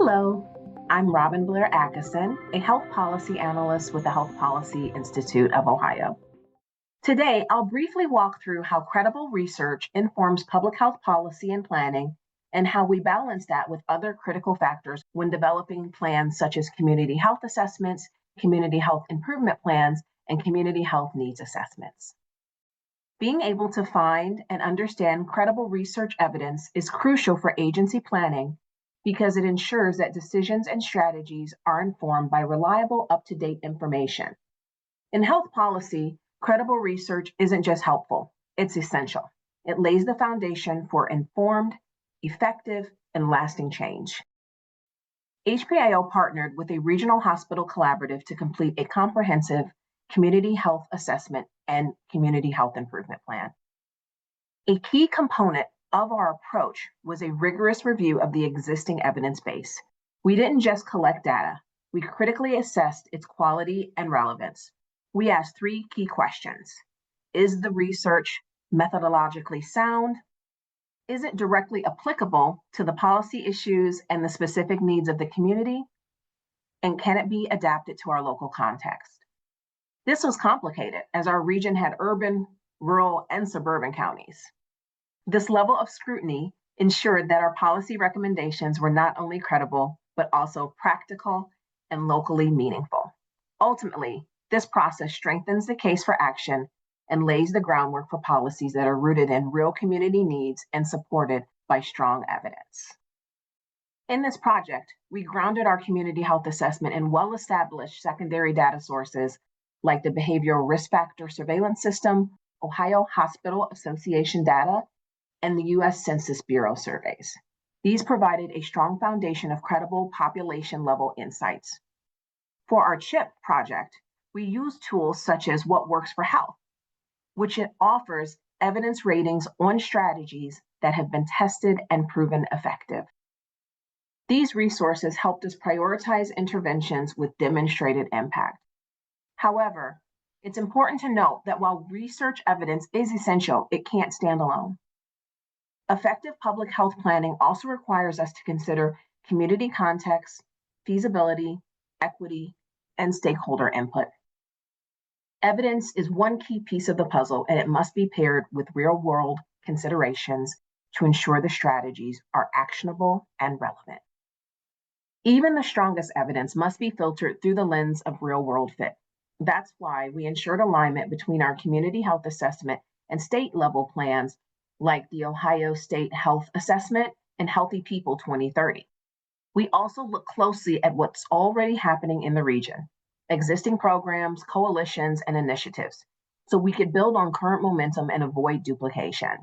Hello, I'm Robin Blair Atkinson, a health policy analyst with the Health Policy Institute of Ohio. Today, I'll briefly walk through how credible research informs public health policy and planning and how we balance that with other critical factors when developing plans such as community health assessments, community health improvement plans, and community health needs assessments. Being able to find and understand credible research evidence is crucial for agency planning because it ensures that decisions and strategies are informed by reliable, up-to-date information. In health policy, credible research isn't just helpful, it's essential. It lays the foundation for informed, effective, and lasting change. HPIO partnered with a regional hospital collaborative to complete a comprehensive community health assessment and community health improvement plan. A key component of our approach was a rigorous review of the existing evidence base. We didn't just collect data, we critically assessed its quality and relevance. We asked three key questions. Is the research methodologically sound? Is it directly applicable to the policy issues and the specific needs of the community? And can it be adapted to our local context? This was complicated as our region had urban, rural, and suburban counties. This level of scrutiny ensured that our policy recommendations were not only credible, but also practical and locally meaningful. Ultimately, this process strengthens the case for action and lays the groundwork for policies that are rooted in real community needs and supported by strong evidence. In this project, we grounded our community health assessment in well-established secondary data sources like the Behavioral Risk Factor Surveillance System, Ohio Hospital Association data, and the US Census Bureau surveys. These provided a strong foundation of credible population-level insights. For our CHIP project, we used tools such as What Works for Health, which it offers evidence ratings on strategies that have been tested and proven effective. These resources helped us prioritize interventions with demonstrated impact. However, it's important to note that while research evidence is essential, it can't stand alone. Effective public health planning also requires us to consider community context, feasibility, equity, and stakeholder input. Evidence is one key piece of the puzzle, and it must be paired with real-world considerations to ensure the strategies are actionable and relevant. Even the strongest evidence must be filtered through the lens of real-world fit. That's why we ensured alignment between our community health assessment and state-level plans like the Ohio State Health Assessment and Healthy People 2030. We also look closely at what's already happening in the region, existing programs, coalitions, and initiatives, so we could build on current momentum and avoid duplication.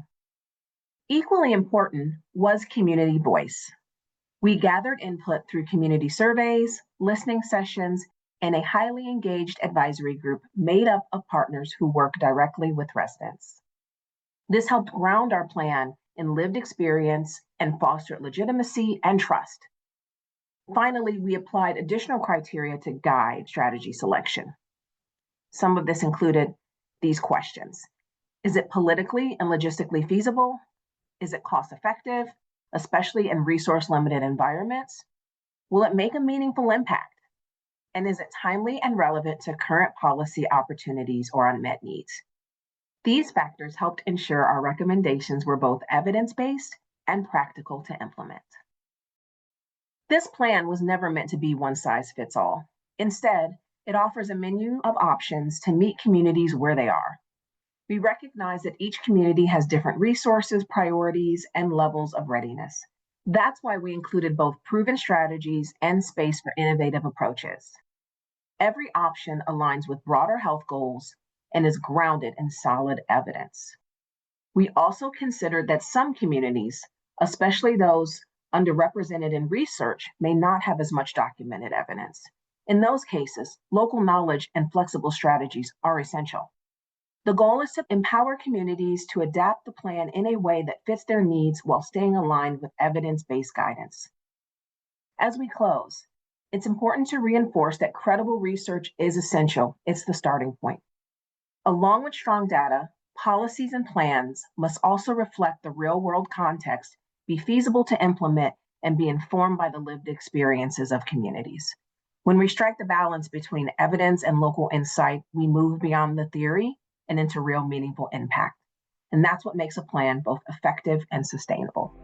Equally important was community voice. We gathered input through community surveys, listening sessions, and a highly engaged advisory group made up of partners who work directly with residents. This helped ground our plan in lived experience and fostered legitimacy and trust. Finally, we applied additional criteria to guide strategy selection. Some of this included these questions. Is it politically and logistically feasible? Is it cost effective, especially in resource-limited environments? Will it make a meaningful impact? And is it timely and relevant to current policy opportunities or unmet needs? These factors helped ensure our recommendations were both evidence-based and practical to implement. This plan was never meant to be one size fits all. Instead, it offers a menu of options to meet communities where they are. We recognize that each community has different resources, priorities, and levels of readiness. That's why we included both proven strategies and space for innovative approaches. Every option aligns with broader health goals and is grounded in solid evidence. We also considered that some communities, especially those underrepresented in research, may not have as much documented evidence. In those cases, local knowledge and flexible strategies are essential. The goal is to empower communities to adapt the plan in a way that fits their needs while staying aligned with evidence-based guidance. As we close, it's important to reinforce that credible research is essential. It's the starting point. Along with strong data, policies and plans must also reflect the real-world context, be feasible to implement, and be informed by the lived experiences of communities. When we strike the balance between evidence and local insight, we move beyond the theory and into real meaningful impact. And that's what makes a plan both effective and sustainable.